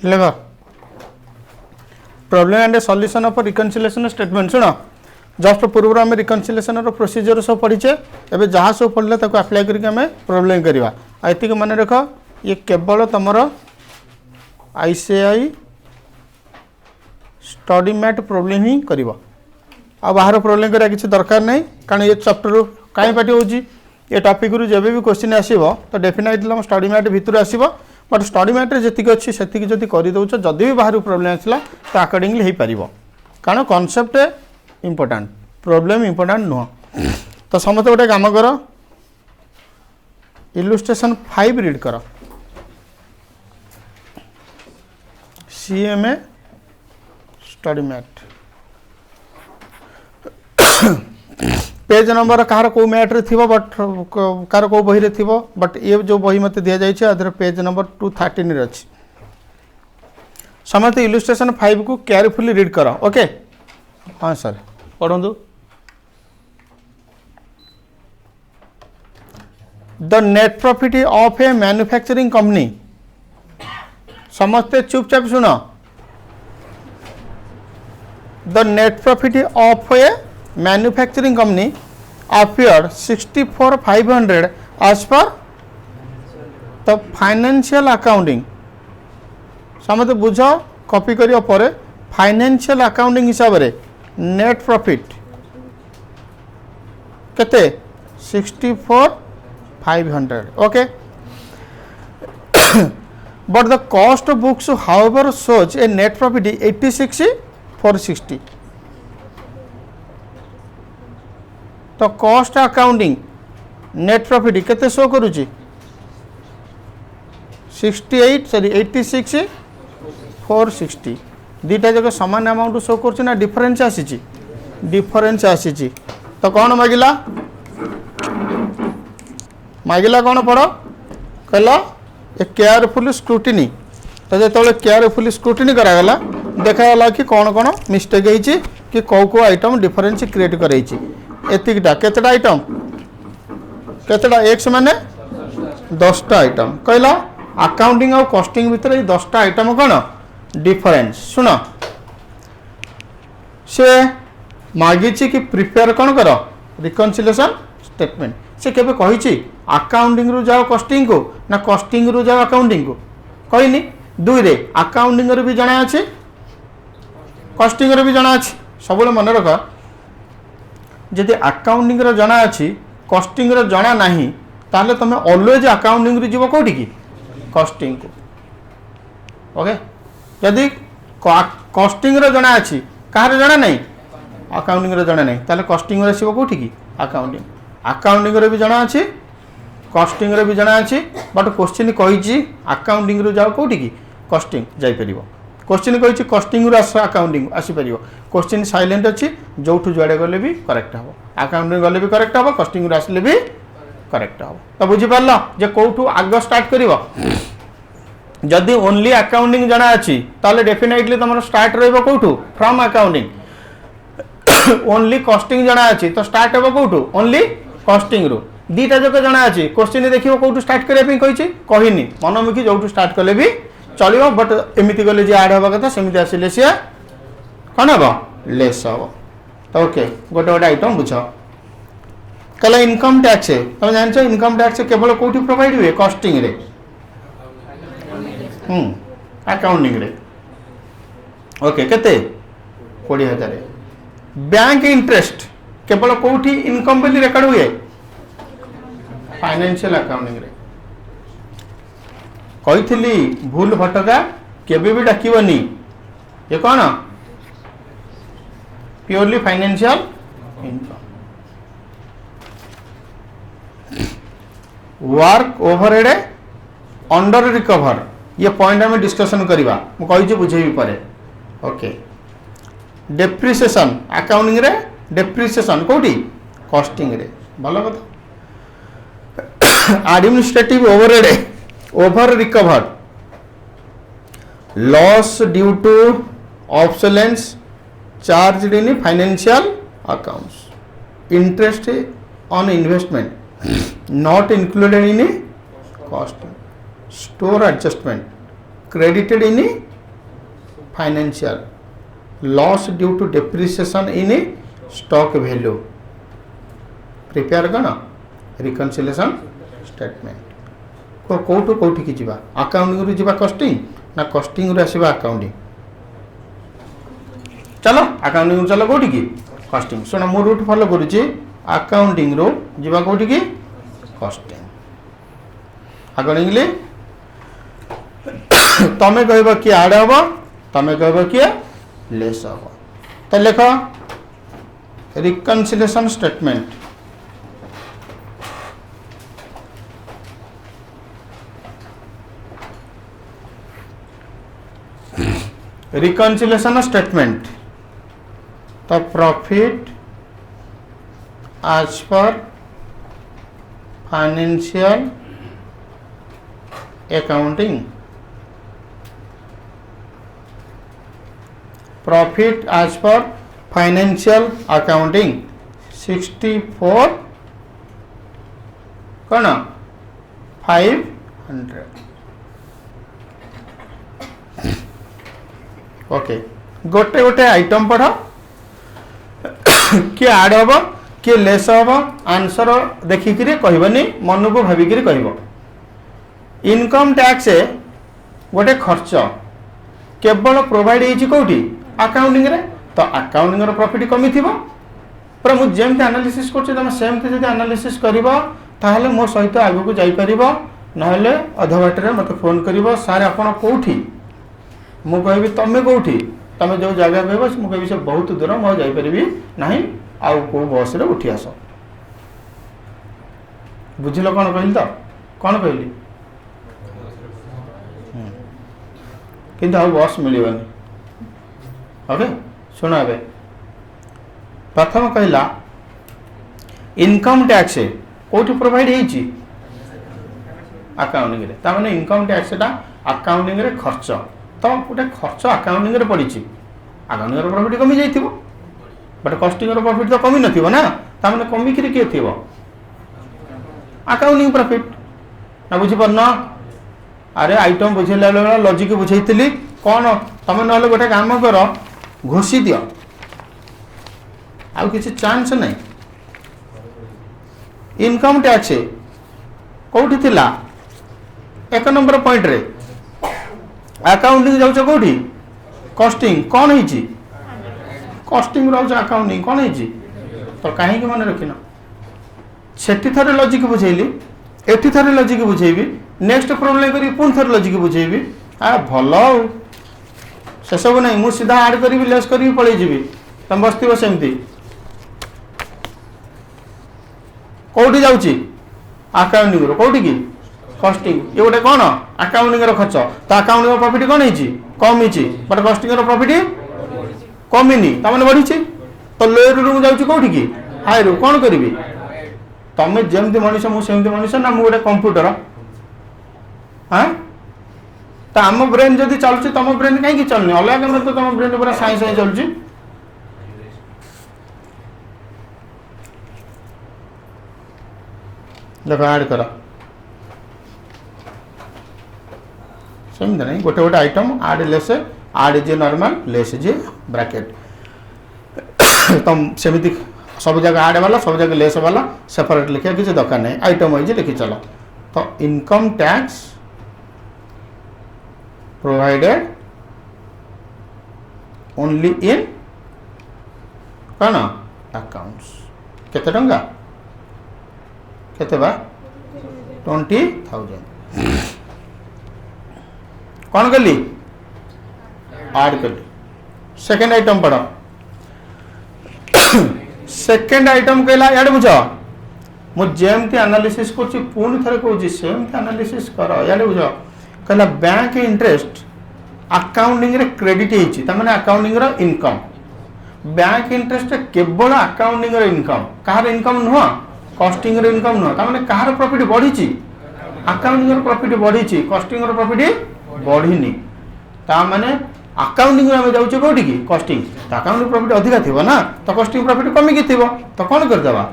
लेख problem and solution of reconciliation statement soon just पूर्व आम रिकन्सिलिएशन प्रोसीजर सब पढ़ीचे एवं जहाँ सब पढ़ले अप्लाई करके आम प्रॉब्लम करवा ये मन रख ये केवल तुम ICAI स्टडी मैट प्रॉब्लम ही कर बाहर प्रॉब्लम करा किसी दरकार नहीं कारण ये चैप्टर कहीं पार्टी हो ये टॉपिक रू जब भी क्वेश्चन आसो तो डेफिनेटली स्टडी मैट भितर आसो बट स्टडी मैट्रे जी अच्छी से जब करदे जदि भी बाहर प्रॉब्लम आसला तो अकॉर्डिंगली हो पार कारण कॉन्सेप्ट इम्पोर्टेंट प्रॉब्लम इम्पोर्टेंट नुह तो समस्त गोटे काम कर इलुस्ट्रेशन 5 रीड कर CMA study mat page number कहार को मैट्रे थी बट कार को बही थी बट ये जो बही मत दि जाए पेज नंबर 213 अच्छी समस्त इलुस्ट्रेशन 5 को केयरफुली रीड कर ओके हाँ सर पढ़ू the net profit of a manufacturing company समस्ते चुपचाप सुन the net profit of a manufacturing company appeared 64,500 as per the financial accounting समझते बुझ कॉपी करिया पर फाइनेंशियल अकाउंटिंग हिसाब रे नेट प्रॉफिट केते 64,500 okay but the cost of books however shows a net profit 86,460 तो कॉस्ट अकाउंटिंग नेट प्रॉफिट केते show करूची 86,460 दीटा जगह समान अमाउंट शो कर ना डिफरेंस आसी डिफरेंस आसी तो कौन मागिला मागिला कौन पढ़ कहला ए केयरफुल स्क्रूटिनी तो जो केयरफुल स्क्रूटिनी करागला देखागला कि कौन कौन मिस्टेक होती कि कौ को आइटम डिफरेंस क्रिएट कराई एतिकटा केतटा आइटम केतटा एक्स माने 10टा आइटम कहला अकाउंटिंग और कॉस्टिंग भितर 10टा आइटम कौन डिफरेंस सुन से मागिची कि प्रिपेयर कौन कर रिकन्सिलिएशन स्टेटमेंट से केबे कहिची अकाउंटिंग रु जाओ कॉस्टिंग को ना कॉस्टिंग रु जाओ अकाउंटिंग को कहनी दुई रे अकाउंटिंग रे भी जाना अछि कॉस्टिंग रे भी जाना अछि सबले मन रख जदि अकाउंटिंग रे जाना अछि कॉस्टिंग रे जाना नहीं ताले तमे ऑलवेज अकाउंटिंग रे जीवो कोठी की कॉस्टिंग को ओके यदि कॉस्टिंग रे जाना अछि काहरे जाना नहीं अकाउंटिंग रे जाना नहीं ताले कॉस्टिंग रे सीबो कोठी की अकाउंटिंग अकाउंटिंग रे भी जाना अछि कॉस्टिंग रे भी जाना अछि बट क्वेश्चन कहिची अकाउंटिंग रे जाओ कोठी की कॉस्टिंग जाई परिबो क्वेश्चन कहिची कॉस्टिंग रे अकाउंटिंग आसी परिबो क्वेश्चन साइलेंट अच्छी जो जुआड़े गले भी करेक्ट हम अकाउंटिंग गले भी करेक्ट हम कॉस्टिंग रे आसले भी करेक्ट हम तो बुझी पारल जे कोठू आग स्टार्ट करिवो जदि ओनली अकाउंटिंग जाना अछि ताले डेफिनेटली तुम स्टार्ट रहइबो कोठू फ्रॉम अकाउंटिंग ओनली कॉस्टिंग जाना अछि तो स्टार्ट हेबो कोठू ओनली कॉस्टिंग रो दीटा जक जाना अछि क्वेश्चन देखिबो कोठू स्टार्ट करिया पे कहिछि कहिनी मनमुखी जोठू स्टार्ट कले भी चलिबो बट एमिति गले जे ऐड होबा कथा सेमिति आसिले से कौन हम लेस हम तो ओके गोटे गोटे आइटम बुझ कहला इनकम टैक्स तुम जान इनकम टैक्स केवल कौटी प्रोवाइड हुए कॉस्टिंग रे अकाउंटिंग रे ओके केते 20,000 बैंक इंटरेस्ट केवल कौटी इनकम बेली रेकॉर्ड हुए फाइनेंशियल अकाउंटिंग रे कही भूल भटका केबे भी डाकिबनी ये कौन purely financial income work overhead under recover ये पॉइंट हमें डिस्कशन करवा मुझे बुझे पारे ओके डेप्रिसिएशन अकाउंटिंग रे डेप्रिसिएशन कोठी कॉस्टिंग रे भल कथा administrative overhead over recover loss due to obsolescence charged in financial accounts interest on investment not included in cost store adjustment credited in financial loss due to depreciation in stock value prepare कौन reconciliation statement को कौटू कौटी की जीवा accounting रु जीवा costing ना costing रु आसीबा accounting चलो अकाउंटिंग रु चलो कौटी की कॉस्टिंग सुन मो रूट फॉलो करूची अकाउंटिंग रो जीवा कौटी की कॉस्टिंग अकॉर्डिंगली तमें कहब किए आड हम तमें कहब किए लेस हम तो लेख रिकनसिलेशन स्टेटमेंट रिकनसिलेशन स्टेटमेंट तो profit as per financial accounting profit as per financial accounting 64 कौन 500 ओके गोटे गोटे आइटम पढ़ किए आड हम किए लेस हम आंसर देखिक कहबनी मन को भाविक कह इनकम टैक्स गोटे खर्च केवल प्रोवाइड होती कौटी अकाउंटिंग रे तो अकाउंटिंग प्रॉफिट कमी थी पर मुझे जमती एनालिसिस करमती जब एनालिसिस कर मो सहित आग को जापर ना अध बाटर मत फोन कर सार आप कौटी मु कहि तमें कौटी तमें जो जगह कह मुझे से बहुत दूर मुझे जापरि ना आउ को बस रे उठी आस बुझल कौन कहली तो कौन कहली किंतु आउ बस मिलबनी ओके शुण ए प्रथम कहला इनकम टैक्स कौटी प्रोवाइड होती अकाउंटिंग रे तार माने इनकम टैक्स अकाउंटिंग रे खर्च तो गोटे खर्च अकाउंटिंग रे पड़ी अकाउंटिंग प्रॉफिट कमी जाइथिबो बट कॉस्टिंग प्रॉफिट तो कमी नथिबो ना तामने कमी किरे के थिबो अकाउंटिंग प्रॉफिट ना बुझी परना अरे आइटम बुझेला लॉजिक बुझेइतली कोन तमे नहले गोटे काम कर घोषि दियो आउ किसी चांस नहीं इनकम टैक्स कौटी थिला एक नंबर पॉइंट रे अकाउंटिंग जाउछ कौटी कॉस्टिंग कौन होइची कॉस्टिंग रोज अकाउंटिंग कौन होइची तो कहीं मन रखिन सेठी थरे लॉजिक बुझेली एठी थरे लॉजिक बुझेबी नेक्स्ट प्रॉब्लम करी पुन थरे लॉजिक बुझेबी आ भलो से सब नहीं मु सीधा ऐड करी लेस करी पळै जीबी तम बस्तिबो सेमती कौटी जाउची अकाउंटिंग रो कौटी की कॉस्टिंग ये गोटे कौन अकाउंटिंग रो खर्च तो अकाउंटिंग प्रॉफिट कौन होइची कम होइची बट कॉस्टिंग रो प्रॉफिट कमिनी तमने बढ़ी तो लोअर रू जाउची कौटी की हाई रू कौन करी तमें जमती मनुष्य मुझे मनुष्य ना मुझे कंप्यूटर हाँ तो आम ब्रेन जदि चलुची तुम ब्रेन कहीं चलनी अलग केम तो तुम ब्रेन पूरा साई साई चलुची देखो ऐड कर सेमती नहीं गोटे गोटे आइटम आड लेस आड जे नॉर्मल लेस जे ब्रैकेट तुम सेमती सब जगह आड वाला सब जगह लेस वाला सेपरेट लिखा किसी दरकार नहीं आइटम वाइज लिखी चलो तो income tax provided only in कौन अकाउंट्स केते टंका केते बा 20,000 कौन कली ऐड कर सेकेंड आइटम पढ़ सेकेंड आइटम कहला यार बुझ मुझे जेमती एनालिसिस करछि पुणी थरे कहूँ सेमती एनालिसिस कर यार बुझ कहला बैंक इंटरेस्ट अकाउंटिंग रे क्रेडिट होइछि त माने अकाउंटिंग रो इनकम बैंक इंटरेस्ट केवल अकाउंटिंग रो इनकम कहार इनकम नुह कॉस्टिंग रो इनकम नुह त माने कहार प्रॉफिट बढ़िछि अकाउंटिंग रो प्रॉफिट बढ़िछि कॉस्टिंग रो प्रॉफिट बढ़िनी ता माने अकाउंटिंग में जाऊँ कौटी की कॉस्टिंग तो अकाउंटिंग प्रॉफिट अधिका थी ना तो कॉस्टिंग प्रॉफिट कमी की थी तो कौन करदेवा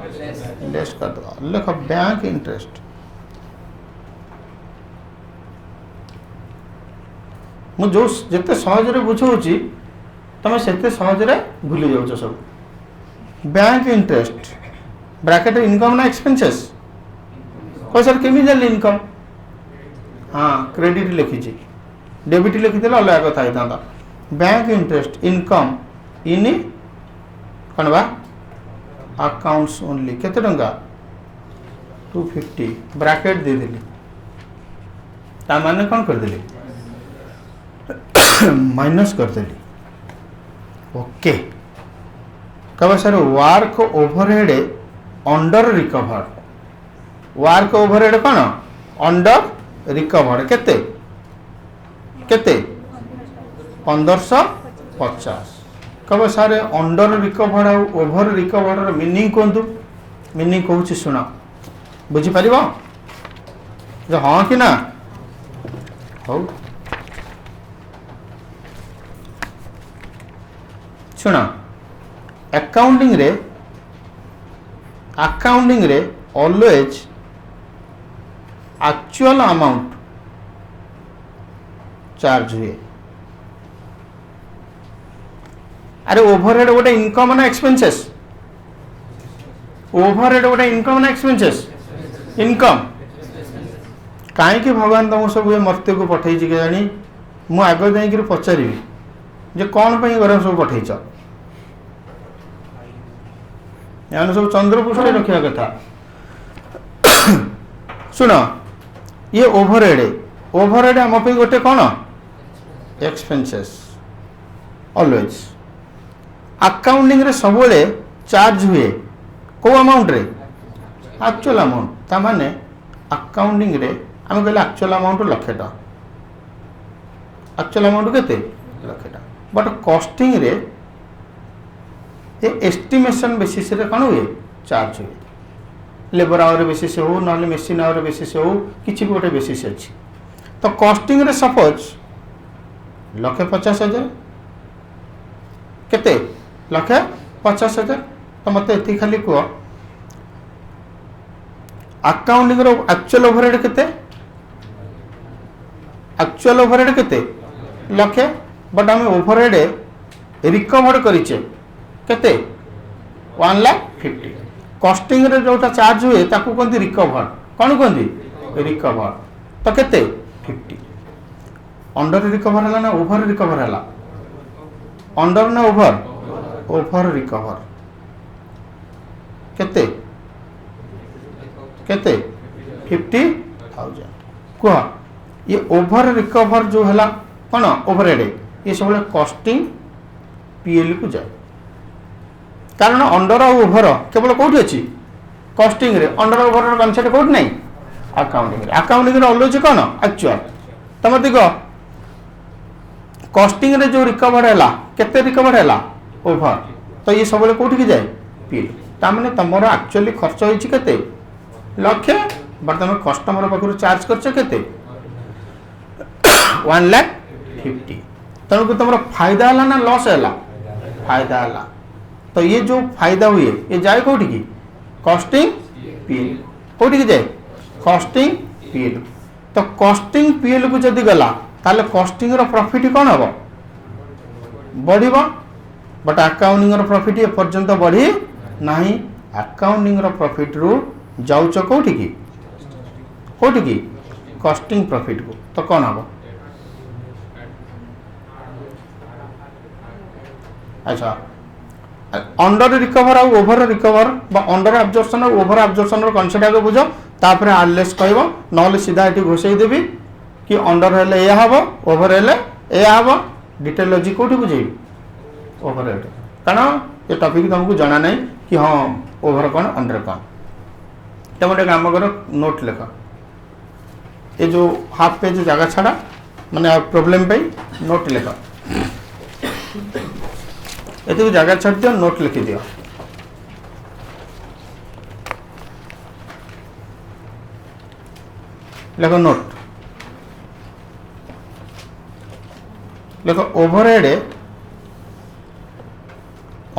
लेस करदेवा लेख बैंक इंटरेस्ट मु जो जिते सहज बुझाऊँगी तुम से सहज भूली जाऊँ सब। बैंक इंटरेस्ट ब्रैकेट इनकम ना एक्सपेंसेस कह सर केमी जान इनकम हाँ क्रेडिट लिखी डेबिट लिखी अलग कथा होता बैंक इंटरेस्ट इनकम इन कौन बा अकाउंट्स ओनली केते टंका 250 ब्रैकेट दे देली ता माने कौन कर देली माइनस कर देली ओके कब sir work overhead under recovered work overhead कौन अंडर रिकवर्ड केते केते 1550 कब सारे अंडर रिकवर्ड और ओवर रिकवर्ड मीनिंग कहतु मीनिंग कहूँ शुण बुझीपर हाँ कि ना हो शुण अकाउंटिंग रे ऑलवेज एक्चुअल अमाउंट चार्ज हुए अरे ओवरहेड गोटे इनकम ना एक्सपेंसेस ओवरहेड गोटे इनकम ना एक्सपेंसेस इनकम कहीं भगवान तुम सब मर्त्य को पठे के जानी मु आग जा पचारि जे कौन पर घर सब पठे सब चंद्रपृष्ठ रखा कथा शुण ये ओवरहेड आम पे गोटे कौन एक्सपेंसेस ऑलवेज अकाउंटिंग रे सब चार्ज हुए को अमाउंट रे एक्चुअल अमाउंट ता माने अकाउंटिंग रे आम कहले एक्चुअल अमाउंट लक्षे टा एक्चुअल अमाउंट केते लक्षे टा बट कॉस्टिंग रे ये एस्टिमेशन बेसिस रे कौन हुए चार्ज हुए लेबर आवर बेसिस हो ना मेसीन आवर बेसिस हो किसी भी गोटे बेसिस अच्छी तो कॉस्टिंग रे सपोज 1,50,000 केते 1,50,000 तो मत ये खाली कह अकाउंटिंग रो एक्चुअल ओवरहेड केते एक्चुअल ओवरहेड केते लक्षे बट आम ओवरहेड रिकवर्ड करिचे केते 1,50,000 कॉस्टिंग रे जोटा चार्ज हुए ताकू कहते रिकवर कौन कहते रिकवर तो केते 50 अंडर रिकवर है ना ओवर रिकवर है अंडर ना ओवर रिकवर केते केते 50,000 कह ये ओवर रिकवर जो है कौन ओवरहेड ये सब कॉस्टिंग पीएल को जाए कारण अंडर और ओवर केवल कौटी अच्छी कॉस्टिंग रे अंडर ओवर कनसेप्ट कौट नहीं अकाउंटिंग रे ऑलवेज कौन एक्चुअल तो मत कह कॉस्टिंग रे जो रिकवर है केते रिकवर है ओवर तो ये सब कौटी जाए पीएल ताने तुम एक्चुअली खर्च होती केते लक्षे बट तुम कस्टमर पाखु चार्ज करते 1,50,000 तेणुक तुम फायदा है ना लॉस है फायदा है तो ये जो फायदा हुए ये जाए कौटी की कॉस्टिंग पीएल कौटी जाए कॉस्टिंग पीएल तो कॉस्टिंग पीएल को जदि गला ताले कॉस्टिंग रो प्रॉफिट कौन हम बढ़ बट अकाउंटिंग रो प्रॉफिट ए पर्यंत बढ़ी नहीं अकाउंटिंग रो प्रॉफिट रु जाऊच कौटी की कॉस्टिंग प्रॉफिट को तो कौन हम अच्छा अंडर रिकवर और ओवर रिकवर अंडर एब्जॉर्प्शन और ओवर एब्जॉर्प्शन कनसेप्ट आगे बुझ तापर आरलेस कह ना सीधा ये घोषे देवी कि अंडर हेले या हम ओवर हेले या हम डिटेल लॉजिक कौटी बुझे ओवरहेड कारण ये टॉपिक तुमको जाना नहीं कि हाँ ओवर कौन अंडर कौन तो गोटे काम कर नोट लिख ये जो हाफ पेज जगह छाड़ा माने प्रॉब्लम पे नोट लिख ये जगह छाड़ दियो नोट लिखि दियो लिख नोट लिख ओवरहेड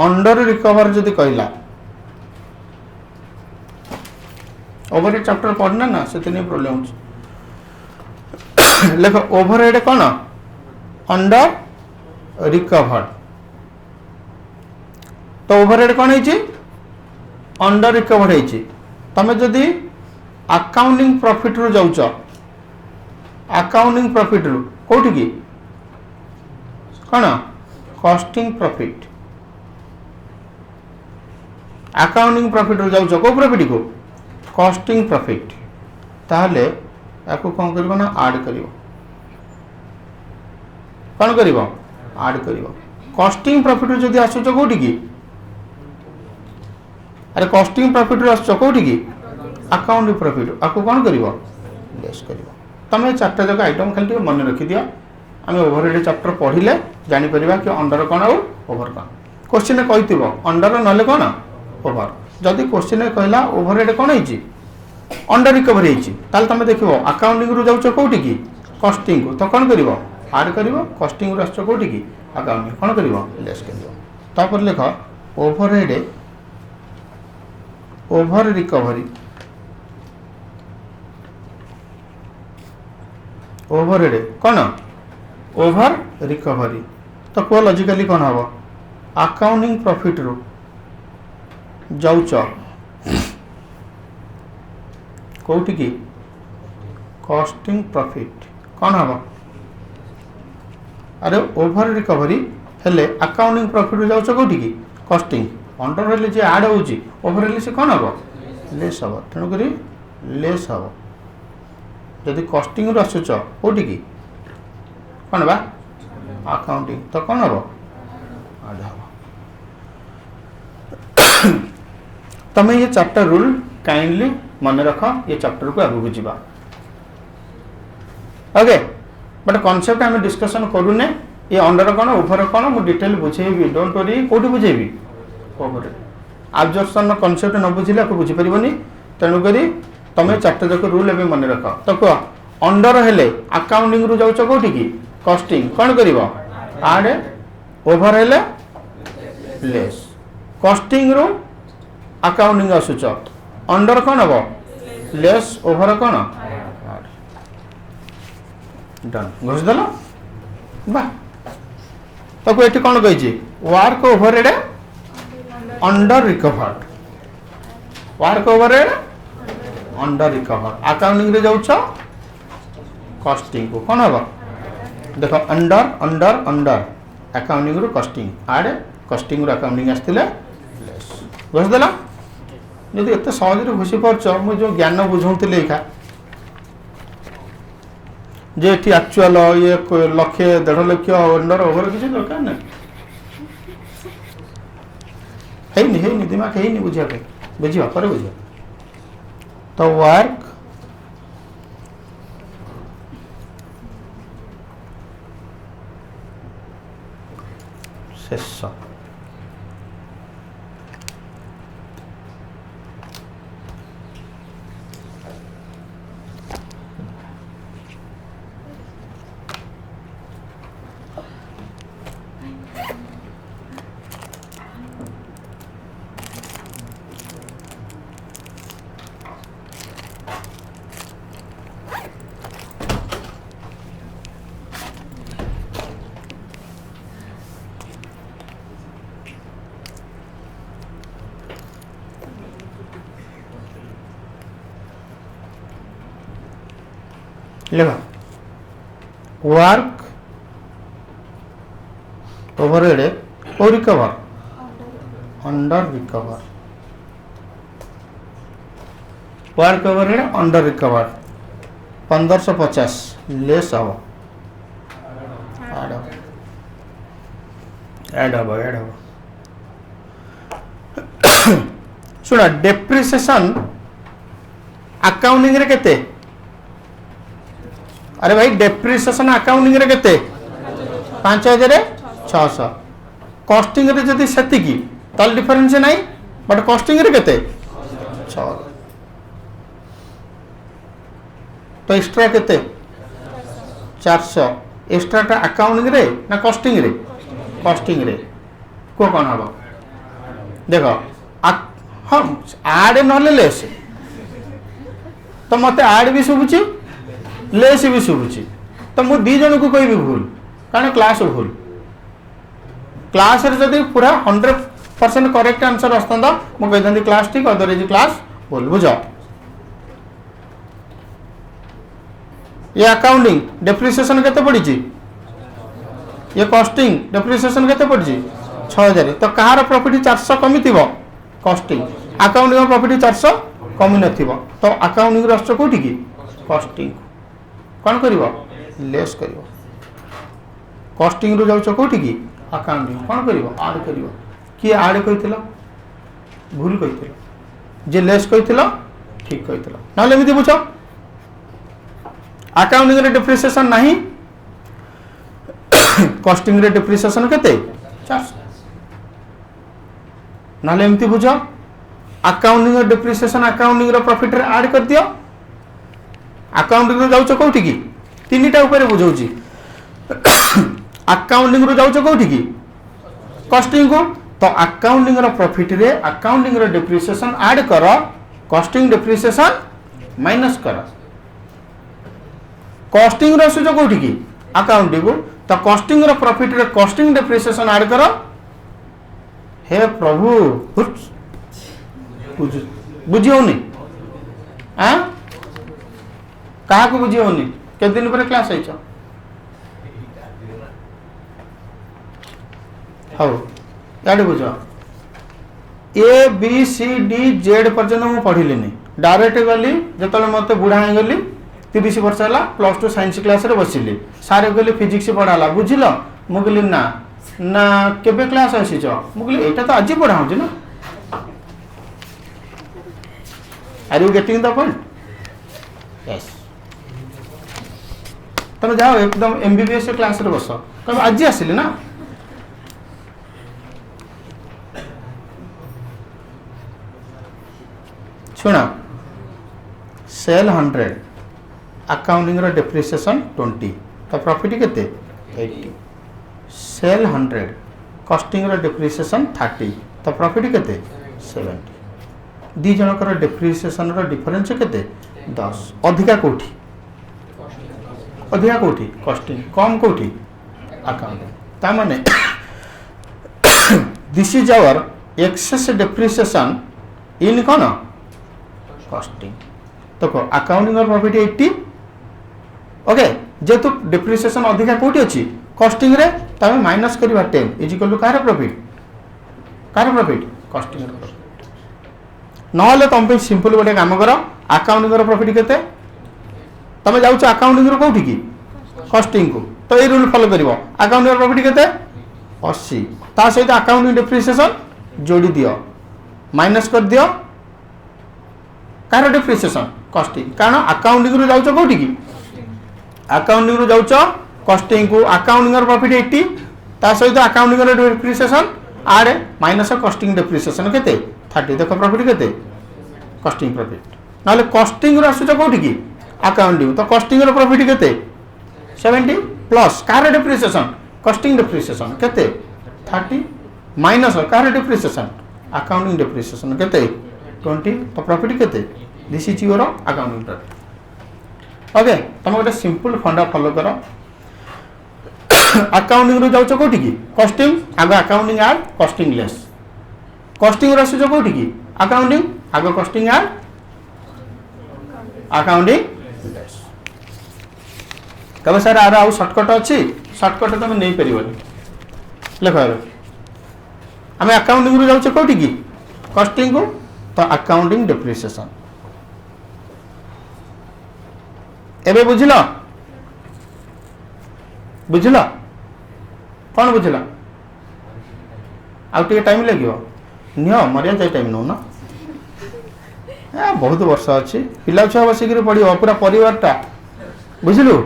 अंडर रिकवर जदि कहला ओवरहेड चैप्टर पढ़ना ना से प्रॉब्लम लिख ओवरहेड कौन अंडर रिकवर्ड तो ओवरहेड कौन है अंडर रिकवर्ड है तमें जदि अकाउंटिंग प्रॉफिट रु जाउच अकाउंटिंग प्रॉफिट रु कोठी की कौन कॉस्टिंग प्रॉफिट अकाउंटिंग प्रॉफिट रु जाउच को प्रॉफिट को कॉस्टिंग प्रॉफिट ताहले याको कौन करिवो ना ऐड करिवो कौन करिवो ऐड करिवो कॉस्टिंग प्रॉफिट जदि आसुच कोठी की अरे कॉस्टिंग प्रॉफिट आसुच कोठी की अकाउंटिंग प्रॉफिट आको कौन करिवो लेस करिवो तमे चारटा जगह आइटम खाली मन रखि दिया आम ओवरहेड चैप्टर पढ़िले जानि परिबा कि अंडर कौन और ओवर कौन क्वेश्चन कहिथिबो अंडर नले कौन ओवर जदि क्वेश्चन कहला ओवरहेड कौन है अंडर रिकवर है तुम देखो अकाउंटिंग रु जाउछ कोठी की कॉस्टिंग को तो कौन करिवो ऐड करिवो कॉस्टिंग रु आसछ कोठी की अकाउंटिंग कौन करिवो लेस करिवो तापर लेख ओवरहेड ओवर रिकवरी ओवरहेड कौन ओवर रिकवरी तो को लॉजिकली कौन हम अकाउंटिंग प्रॉफिट रु जाउछ कोठी की कॉस्टिंग प्रॉफिट कौन हम अरे ओवर रिकवरी हेले अकाउंटिंग प्रॉफिट जाउछ कोठी की कॉस्टिंग अंडर हेले जे ऐड होउची ओवर हेले से कौन हम लेस हम तेणु करी लेस हम जदि कॉस्टिंग रु आसुच कोठी की कौन बा अकाउंटिंग तो कौन हम ऐड हम तमें ये चार्टर रूल काइंडली मन रख ये चैप्टर को आगू जीवा ओके बट कॉन्सेप्ट आम डिस्कशन करूने ये अंडर कौन ओवर कौन मुझे डिटेल बुझेबी डोंट वरी कोठी बुझेबी ओवर एब्जॉर्प्शन कॉन्सेप्ट न बुझिले आपको बुझी परिबनी तेणु करी तमे चार्टर जक रूल एबे मन रख तो कह अंडर हेले अकाउंटिंग रु जाउछ कोठी की कॉस्टिंग कौन करिवो ऐड ओवर हेले लेस कॉस्टिंग रु अकाउंटिंग आसुच अंडर कौन हम लेस ओवर कौन डन घोषदेल बा तो ये कौन कही work overhead under recovered work overhead under recovered accounting रे जाउछ कॉस्टिंग को कौन हम देख अंडर अंडर अंडर अकाउंटिंग रु कॉस्टिंग ऐड कॉस्टिंग रु अकाउंटिंग आसथिले लेस घोषदेल जदि एत सहज घुषि पार्छ मुझे जो ज्ञान बुझाऊली लेखा जे एटी एक्चुअल ये लक्षे 1.5 लाख अंडर ओवर किसी दरकार ना है दिमाग है बुझा बुझा पर बुझा तो वर्क शेष वर्क ओवरहेड और recover under recover work overhead under recover 1550 less हम ऐड हम सुना डेप्रिसिएशन अकाउंटिंग रे केते अरे भाई डेप्रिसिएशन अकाउंटिंग रे केते 5600 कॉस्टिंग रे जदी सेति की ताल डिफरेंस नहीं बट कॉस्टिंग रे केते 6 तो एक्स्ट्रा केते 400 एक्स्ट्रा टा अकाउंटिंग रे ना कॉस्टिंग रे को कौन हम देखो हम ऐड नले लेस तो मते ऐड भी शुभुची लेस भी शुभुची तो मु दी जन को कहबी भूल कारण क्लास भूल क्लास जदि पूरा 100% करेक्ट आंसर आसता मुझे कही क्लास ठीक अदरवाइज क्लास भूल बुझ ये अकाउंटिंग डेप्रिसिएशन केते पड़ी ये कॉस्टिंग डेप्रिसिएशन केते पड़ी 6000 तो कहार प्रॉफिट 400 कमी थी कॉस्टिंग अकाउंटिंग प्रॉफिट 400 कमी नथिबो तो अकाउंटिंग रस्ट कोठी की कॉस्टिंग कौन करिवो लेस करिवो कॉस्टिंग रु जाउछ कोठी की अकाउंटिंग कौन करिवो ऐड करिवो कि ऐड कहितलो भूल कहितलो जे लेस कहितलो ठीक कहितलो नाले एमिति बुझो अकाउंटिंग रे डेप्रिसिएशन नाही कॉस्टिंग रे डेप्रिसिएशन केते 400 नाले एमिति बुझो अकाउंटिंग रे डेप्रिसिएशन अकाउंटिंग रे प्रॉफिट रे ऐड कर दियो अकाउंटिंग रे जाउछ कोठी की तीनटा ऊपर बुझौची अकाउंटिंग रो जाउछ कोठी की कॉस्टिंग को तो अकाउंटिंग रो प्रॉफिट रे अकाउंटिंग रो डेप्रिसिएशन ऐड करो कॉस्टिंग डेप्रिसिएशन माइनस करो कॉस्टिंग रो सुजो कोठी की अकाउंटिंग को तो कॉस्टिंग रो प्रॉफिट रे कॉस्टिंग डेप्रिसिएशन ऐड करो हे प्रभु बुझी होनी हां कहा को बुझी होनी के दिन पर क्लास आइछ हाउ याड बुझ A B C D Z पर्यंत मु पढ़िलिनी डायरेक्ट गली जतले मते बुढ़ा हो गली 30 वर्ष है +2 साइंस क्लास रे बसिली सारे कहले फिजिक्स पढ़ाला बुझिल मु कहली ना ना केबे क्लास आसीछ मु कहली एटा तो आज पढ़ा होजी ना are you getting the point yes तुम जाओ एकदम एमबीबीएस क्लास रे बस कब आज आसिली ना सुना सेल 100 अकाउंटिंग रो डेप्रिसिएशन 20 तो प्रॉफिट केते 80 सेल 100 कॉस्टिंग रो डेप्रिसिएशन 30 तो प्रॉफिट केते 70 दी जनकर डेप्रिसिएशन रो डिफरेंस केते 10 अधिका कोठी कॉस्टिंग कम कोठी अकाउंटिंग ता माने this is our excess depreciation in कोन कॉस्टिंग तो को अकाउंटिंग और प्रॉफिट 80 ओके जेतु डेप्रिसिएशन अधिका कोठी अछि कॉस्टिंग रे तमे माइनस करबा 10 इज इक्वल टू कार प्रॉफिट कॉस्टिंग रो प्रॉफिट नहले तुम पे सिंपल गोटे काम करो अकाउंटिंग रो प्रॉफिट केते तमे जाउछ अकाउंटिंग रो कोठी की कॉस्टिंग को तो a rule follow करिवो accounting row profit केते 80 ता सहित अकाउंटिंग डेप्रिसिएशन जोड़ी दियो माइनस कर दियो कार डेप्रिसिएशन कॉस्टिंग कारण अकाउंटिंग रो जाउछ कोठी की अकाउंटिंग रो जाउछ कॉस्टिंग को अकाउंटिंग रो प्रॉफिट 80 ता सहित अकाउंटिंग रो डेप्रिसिएशन आड माइनस कॉस्टिंग डेप्रिसिएशन केते 30 देखो प्रॉफिट केते कॉस्टिंग प्रॉफिट नाले कॉस्टिंग रो आसुछ कोठी की अकाउंटिंग तो कॉस्टिंग रो प्रॉफिट केते 70 plus car depreciation costing depreciation केते 30 minus car depreciation accounting depreciation केते 20 तो प्रॉफिट केते this is your accounting profit okay तुम गोटे सिंपल फंडा फॉलो करो अकाउंटिंग रो जाउछ कोठी की कॉस्टिंग आगे accounting add costing less costing रो आसुछ कोठी की अकाउंटिंग आगे कॉस्टिंग ऐड अकाउंटिंग लेस कबे सर आर आउ शॉर्टकट अछि शॉर्टकट तुम नहीं परिबनी लेखो हमें अकाउंटिंग रो जाउछ कोठी की कॉस्टिंग को तो अकाउंटिंग डेप्रिसिएशन एबे बुझिलो कौन बुझिला आउ टे टाइम लगियो नियो मरिया जाय टाइम नो ना बहुत वर्ष अच्छी पिला छुआ बसिक पढ़ो पूरा परिवारटा बुझलु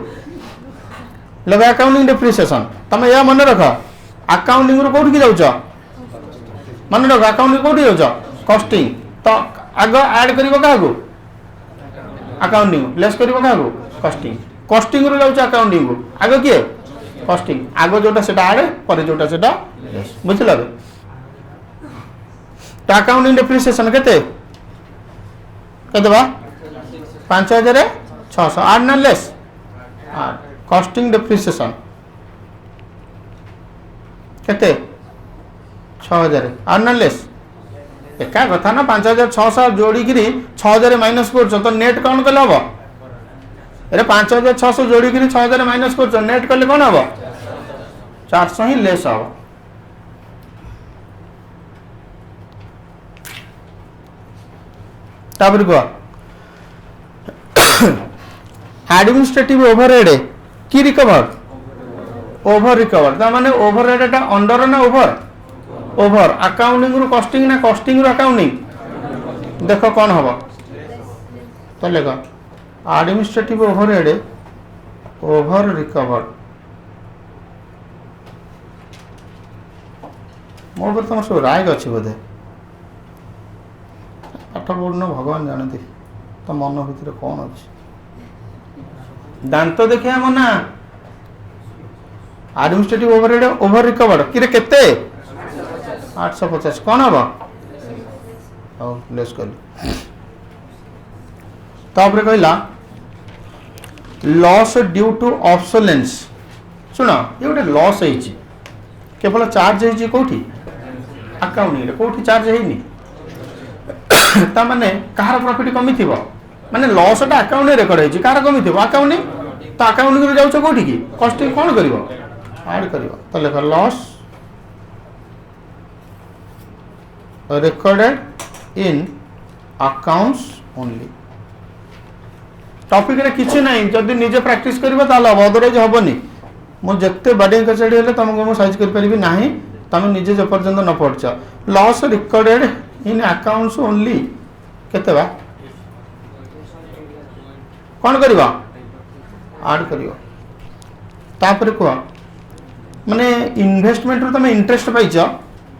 लगा अकाउंटिंग डेप्रिसिएशन तुम या मन रख अकाउंटिंग रो कोठी जाउछ मन रख अकाउंटिंग कोठी जाउछ कॉस्टिंग तो आग ऐड करिवो कागो अकाउंटिंग लेस करिवो कागो कॉस्टिंग कॉस्टिंग रो जाउछ अकाउंटिंग को आग किए कॉस्टिंग आग जोटा सेटा ऐड पर जोटा सेटा लेस बुझला तो अकाउंटिंग डेप्रिसिएशन केते बा 5600 8 ना लेस कॉस्टिंग डेप्रिसिएशन केते 6000 आर ना लेस एका कथा ना 5600 जोड़ी किरी 6000 माइनस कर तो नेट कौन कले हम अरे 5600 जोड़ी किरी 6000 माइनस कर नेट कले कौन हम 400 ही लेस हम तापर को एडमिनिस्ट्रेटिव ओवरहेड की रिकवर ओवर रिकवर ता माने ओवरहेड टा अंडर ना ओवर ओवर अकाउंटिंग रु कॉस्टिंग ना कॉस्टिंग रु अकाउंटिंग देखो कौन हम तो लेख एडमिनिस्ट्रेटिव ओवरहेड ओवर रिकवर मो पर तुम सब राग अच्छी बोधे पाठ पढ़न भगवान जानती तो मन भितर कौन अच्छी दांत देखिए मना एडमिनिस्ट्रेटिव ओवरहेड ओवर रिकवर्ड कि केते 850 कौन हम लेस कर तापर कहला लॉस ड्यू टू ऑब्सोलेंस सुन ये गोटे लॉस है केवल चार्ज है कौटी अकाउंटिंग कौटी चार्ज है माने कहार प्रॉफिट कमी थी माने लॉस टा अकाउंट रेकर्ड है कहार कमी थी अकाउंटिंग तो अकाउंटिंग जाऊँ कौटी की कॉस्टिंग कौन कर ऐड कर तो लेख loss recorded in accounts only topic रे किछि नहीं जदि निजे प्रैक्टिस करबा ताला अदरवाइज हबनी मु जत्ते बाडी कचड़ी हेले तुमको मु साइज कर परिबी नाही तुम निजे जे पर्यंत न पढ़छ loss recorded in accounts only केते बा कोन करबा ऐड करियो तापर को माने इन्वेस्टमेंट रो तुम इंटरेस्ट पाइछ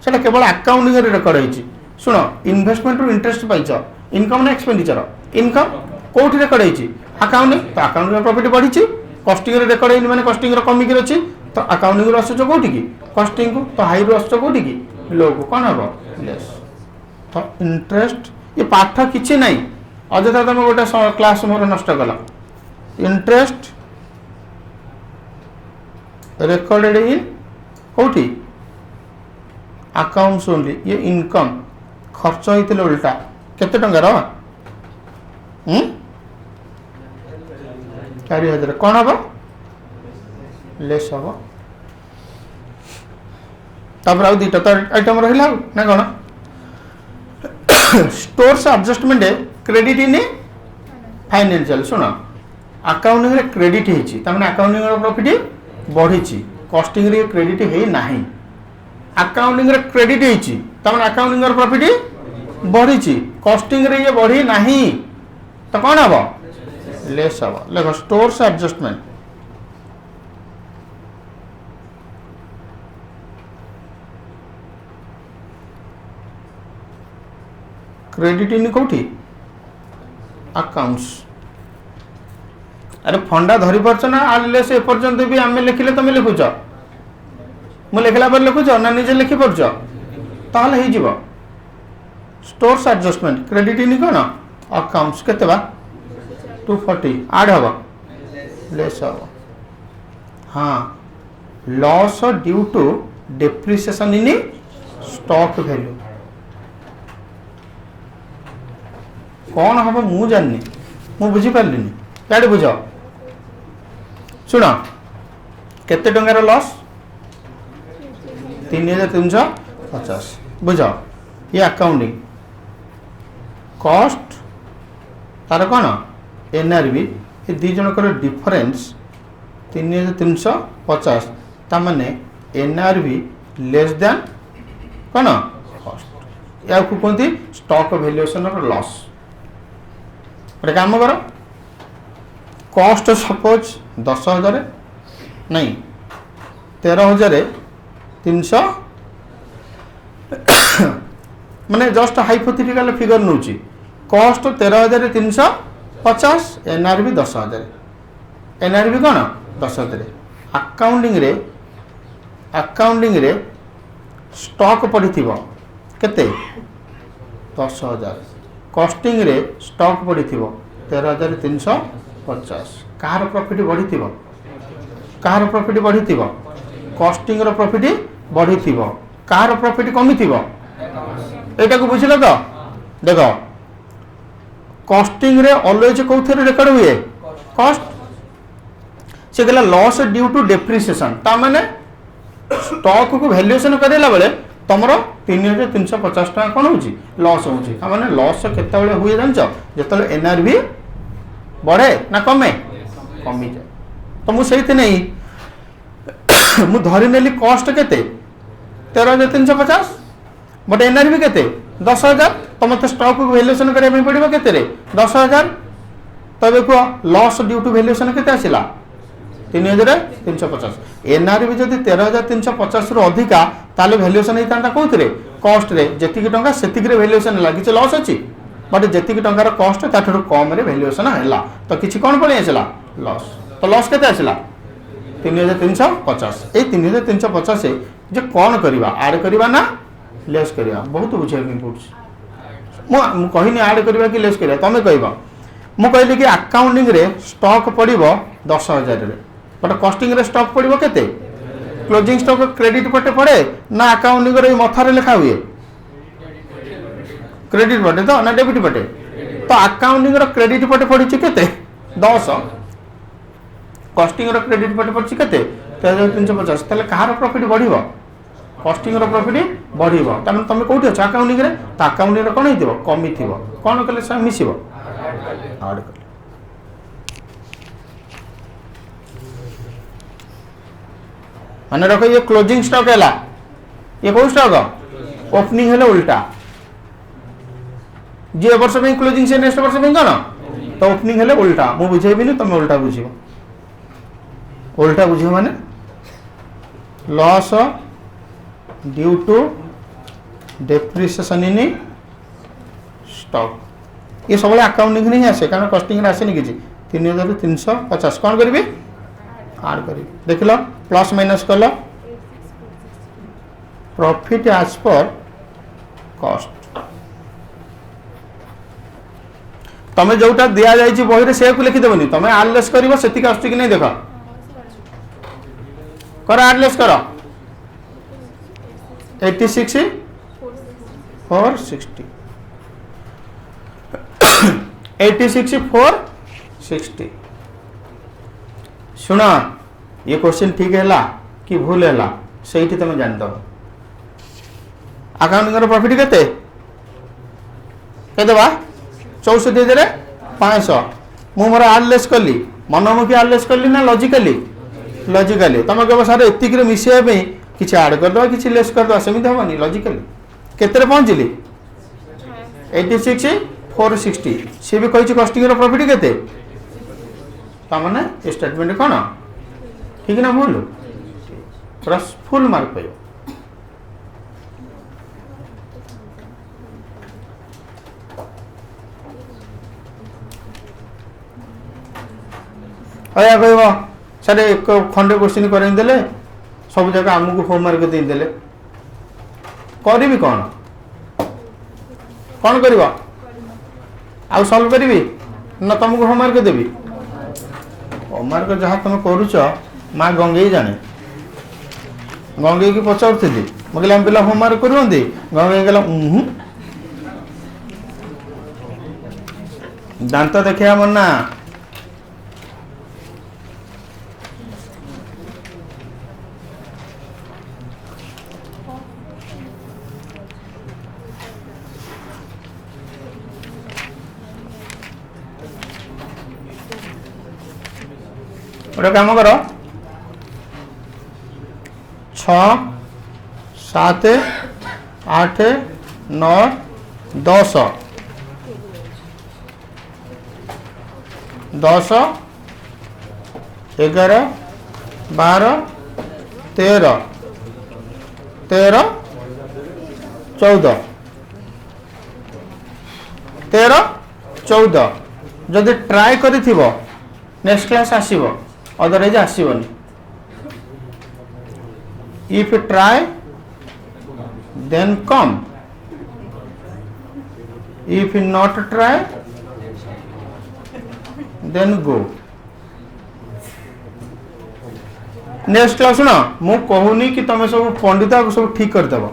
सेटा केवल अकाउंटिंग रे रेकॉर्ड होईची सुनो इन्वेस्टमेंट रो इंटरेस्ट पाइछ इनकम ना एक्सपेंडिचर इनकम कोठी रेकॉर्ड होईची अकाउंटिंग तो अकाउंटिंग प्रॉफिट बढ़ीची कॉस्टिंग रे रेकॉर्ड होईनी माने कॉस्टिंग रो कमी कर अछि तो अकाउंटिंग रो असछ कोठी की कॉस्टिंग को तो हाई रो असछ कोठी की लो को कोन हबो लेस तो इंटरेस्ट ये पाठ किछि नहीं अजथा तुम गोटे क्लास मोर नष्ट कला इंटरेस्ट रेकॉर्डेड इन कोठी अकाउंट्स ओनली ये इनकम खर्च होइतिले उल्टा केते टंगार 4000 कौन हम लेस हम तापर आउ दुटा तो आइटम रहिला ना कौन stores adjustment credit in financial soon accounting रे क्रेडिट हेची तमने अकाउंटिंग रो प्रॉफिट बढ़ी कॉस्टिंग रे क्रेडिट है नाही अकाउंटिंग रे क्रेडिट हेची तमने अकाउंटिंग रो प्रॉफिट बढ़ी कॉस्टिंग रे ये बढ़ी नाही तो कौन हम लेस हम लेखो स्टोर्स एडजस्टमेंट क्रेडिट इन कोठी अकाउंट्स अरे फंडा धरी पारछ ना आले से पर्यंत भी आमे लिखिले तुम लिखुछ मु लिखला पर लिखुछ ना निजे लिखि परछ ताले हे जीव स्टोर्स एडजस्टमेंट क्रेडिट इन कोन अकाउंट्स केते बा 240 ऐड हबो लेस हबो हां loss due to depreciation in stock value कौन हम मु जाननी मु बुझी पारलिनी याडे बुझ सुन केते टंगार लॉस 3350 बुझ ये अकाउंटिंग कॉस्ट तार कौन एनआरबी ये दी जनकर डिफरेंस 3350 ता माने एनआरबी लेस देन कौन कॉस्ट या को कहती स्टॉक वैल्यूएशन ऑफ लॉस गोटे काम कर कॉस्ट सपोज 10,000 नहीं 13,300 माने जस्ट हाइपोथेटिकल फिगर नौची कॉस्ट 13,350 एनआरबी 10,000 एनआरबी कौन 10,000 अकाउंटिंग रे स्टॉक पड़ी केते 10,000 कॉस्टिंग रे स्टॉक पड़ी 13,350 कहार प्रॉफिट बढ़ी कहार प्रॉफिट बढ़ी कॉस्टिंग रो प्रॉफिट बढ़ी कार प्रॉफिट कमी एटा को बुझिल तो देख कॉस्टिंग रे ऑलवेज कौन रेकर्ड हुए कॉस्ट से कहला लॉस ड्यू टू डेप्रिसिएशन ता माने स्टॉक को वैल्यूएशन करेला बेले तुमर 3350 टका कौन हो लॉस हो मैंने लॉस केत हुए जान जो एनआरवी बढ़े ना कमे कमी जाए तो मुझे नहीं मु धरी नेली कॉस्ट केते 13,350 बट एनआरवी केते 10,000 तो मत स्टॉक को वैल्यूएशन करने पड़ो केते 10,000 तबे को लॉस ड्यू टू वैल्यूएशन केते आसिला 3,350 एनआरवी जदि 13,350 रु अधिका ताले वैल्यूएशन होता कौन कॉस्ट रे जेतिकी टंका सेतिकी रे वैल्यूएशन है किसी लॉस अच्छी बट जेतिकी टंकार कॉस्ट ताठू कम रे वैल्यूएशन है तो किसी कौन पड़े आसला लॉस तो लॉस केते आसला 3,350 ये 3,350 जे कौन करवा ऐड करवा ना लेस करवा बहुत बुझे पड़े कहनी ऐड करवा कि लेस करवा तुम कह मु कहली कि अकाउंटिंग रे स्टॉक पड़ो 10,000 बट कॉस्टिंग रे स्टॉक पड़ो केते क्लोजिंग स्टॉक क्रेडिट पटे पड़े ना अकाउंटिंग रे मथारे लिखा हुए क्रेडिट पटे तो ना डेबिट पटे तो अकाउंटिंग रो क्रेडिट पटे पड़ी केते 10 कॉस्टिंग रो क्रेडिट पटे पड़ी केते 13,350 ताले कहार प्रॉफिट बढ़िबो कॉस्टिंग रो प्रॉफिट बढ़िबो तमे तमे कोठी छ अकाउंटिंग रे तो अकाउंटिंग रे कोन हिथिबो कमी थिबो कोन कले सब मिसिबो ऐड कर माने रखो ये क्लोजिंग स्टॉक है ये कौन स्टॉक ओपनिंग है उल्टा जे वर्ष में क्लोजिंग से नेक्स्ट वर्ष में कौन तो ओपनिंग है उल्टा मु बुझेबी तुम उल्टा बुझिबो उल्टा बुझिबो माने loss due to depreciation in stock ये सब अकाउंटिंग नहीं आसे कारण कॉस्टिंग रे आसे नहीं किछि 3,350 कौन करिवे ऐड करी देख लो प्लस माइनस कल प्रॉफिट एज पर कॉस्ट तमें जोटा दि जाए बही से लिखिदेवनी तुम आडलेस कर से कि नहीं देख कर आडलेस कर 86 460 86 460 शुण ये क्वेश्चन ठीक है कि भूल है से तुम जानदब अकाउंटिंग प्रॉफिट केते देवा 64,500 मु मोर आडलेस कली मनमुखी आडलेस कली ना लॉजिकली लॉजिकली तुम कह सर एतिक मिसेबा किसी आड करदे किसी लेस करदे सेमती हेनी लॉजिकली केते पहुँचली 86 460 सी भी कही कॉस्टिंग प्रॉफिट केते ताने स्टेटमेंट कौन ठीक ना भूल पूरा फुल मार्क पाइब अया कह सर एक खंडे क्वेश्चन करदे सब जगह आमको होमवर्क देदेले करी कौन कौन कर आउ सल्व करी ना तुमको होमवर्क देवी होमवर्क जहाँ तुम करुच माँ गंगे जाने गंगे की पचारूली मुझे आम पिला होमवर्क करते गंगे कहला दांत देखा मना गोटे काम कर 6 7 8 9 10 10 11 12 13 13 14 13 14 जदि ट्राए करिथिबो नेक्स्ट क्लास आसीबो अदरवाइज आसीबनी if try then come if not try then go next class शुण मु कहूनी कि तुम सब पंडित सब ठीक करदेव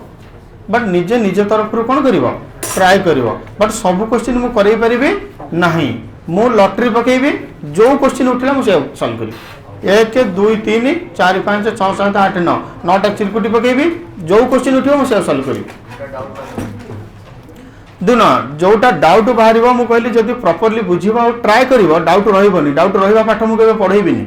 बट निजे निज तरफ कौन कर ट्राए कर बट सब क्वेश्चन मुझे करई पारिबी नहीं मु लॉटरी पकेबी जो क्वेश्चन उठिला मुझे सॉल्व करी 1 2 3 4 5 6 7 8 9 9टा चिरकुटी पकेबी जो क्वेश्चन उठिबो मुझे सॉल्व करी दुना जोटा डाउट बाहर मु कहली जदि प्रॉपर्ली बुझिबा और ट्राए करिवो डाउट रहइबनी डाउट रहिबा पाठ मु केबे पढेइबिनी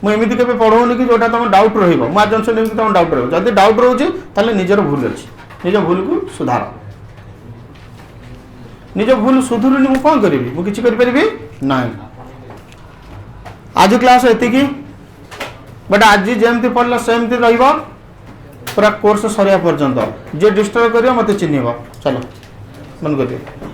मु एमिति केबे पढौनी कि जोटा तुम डाउट रहिबो मु आजन से तुम डाउट रहिबो जदि डाउट रहउची ताले निजर भूल अछि निज भूल को सुधार निज भूल सुधुरुनी मु कोन करिवि मु किछि करि परिबि नाही आज क्लास एतिकी बट आज जेमती पढ़ला सेमती रहिबो पूरा कोर्स सरिया पर्यंत जे डिस्टर्ब करियो मते चिन्हिबो चलो मन कर दियो।